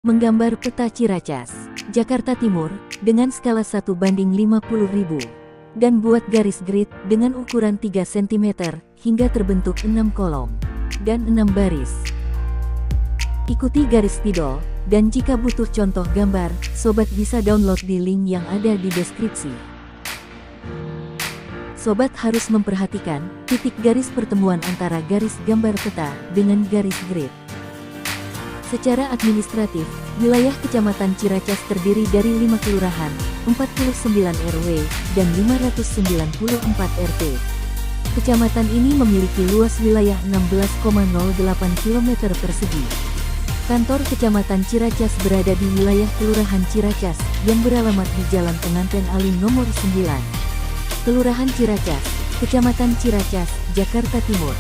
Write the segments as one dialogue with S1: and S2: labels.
S1: Menggambar peta Ciracas, Jakarta Timur, dengan skala 1:50.000, dan buat garis grid dengan ukuran 3 cm hingga terbentuk 6 kolom dan 6 baris. Ikuti garis spidol, dan jika butuh contoh gambar, sobat bisa download di link yang ada di deskripsi. Sobat harus memperhatikan titik garis pertemuan antara garis gambar peta dengan garis grid. Secara administratif, wilayah Kecamatan Ciracas terdiri dari 5 kelurahan, 49 RW, dan 594 RT. Kecamatan ini memiliki luas wilayah 16,08 km persegi. Kantor Kecamatan Ciracas berada di wilayah Kelurahan Ciracas, yang beralamat di Jalan Penganten Alim nomor 9. Kelurahan Ciracas, Kecamatan Ciracas, Jakarta Timur.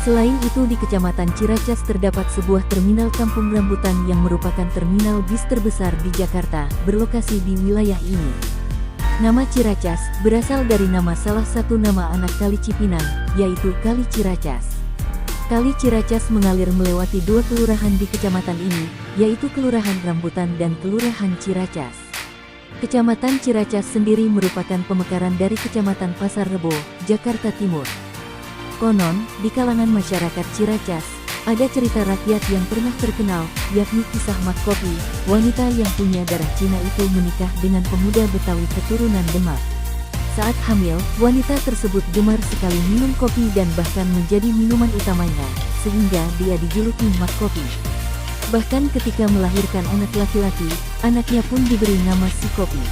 S1: Selain itu di Kecamatan Ciracas terdapat sebuah terminal Kampung Rambutan yang merupakan terminal bis terbesar di Jakarta, berlokasi di wilayah ini. Nama Ciracas berasal dari nama salah satu nama anak Kali Cipinang, yaitu Kali Ciracas. Kali Ciracas mengalir melewati 2 kelurahan di kecamatan ini, yaitu Kelurahan Rambutan dan Kelurahan Ciracas. Kecamatan Ciracas sendiri merupakan pemekaran dari Kecamatan Pasar Rebo, Jakarta Timur. Konon, di kalangan masyarakat Ciracas, ada cerita rakyat yang pernah terkenal, yakni kisah Mat Kopi, wanita yang punya darah Cina itu menikah dengan pemuda Betawi keturunan Demak. Saat hamil, wanita tersebut gemar sekali minum kopi dan bahkan menjadi minuman utamanya, sehingga dia dijuluki Mat Kopi. Bahkan ketika melahirkan anak laki-laki, anaknya pun diberi nama Si Kopi.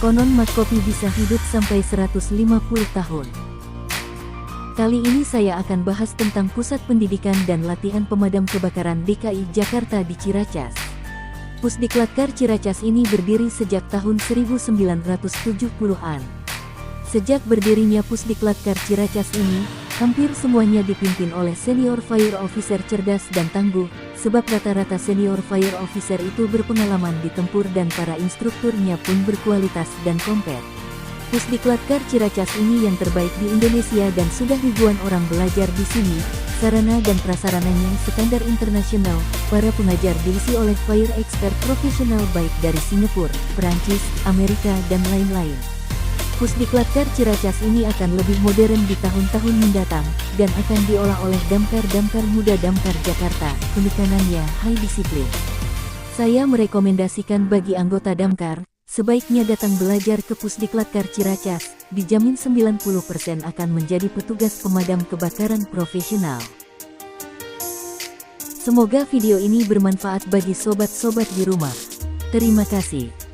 S1: Konon Mat Kopi bisa hidup sampai 150 tahun. Kali ini saya akan bahas tentang Pusat Pendidikan dan Latihan Pemadam Kebakaran DKI Jakarta di Ciracas. Pusdiklatkar Ciracas ini berdiri sejak tahun 1970-an. Sejak berdirinya Pusdiklatkar Ciracas ini, hampir semuanya dipimpin oleh senior fire officer cerdas dan tangguh, sebab rata-rata senior fire officer itu berpengalaman di tempur dan para instrukturnya pun berkualitas dan kompeten. Pusdiklatkar Ciracas ini yang terbaik di Indonesia dan sudah ribuan orang belajar di sini. Sarana dan prasarananya standar internasional. Para pengajar diisi oleh fire expert profesional baik dari Singapura, Perancis, Amerika, dan lain-lain. Pusdiklatkar Ciracas ini akan lebih modern di tahun-tahun mendatang, dan akan diolah oleh damkar-damkar muda Damkar Jakarta. Penekanannya high disiplin. Saya merekomendasikan bagi anggota Damkar, sebaiknya datang belajar ke Pusdiklatkar Ciracas, dijamin 90% akan menjadi petugas pemadam kebakaran profesional. Semoga video ini bermanfaat bagi sobat-sobat di rumah. Terima kasih.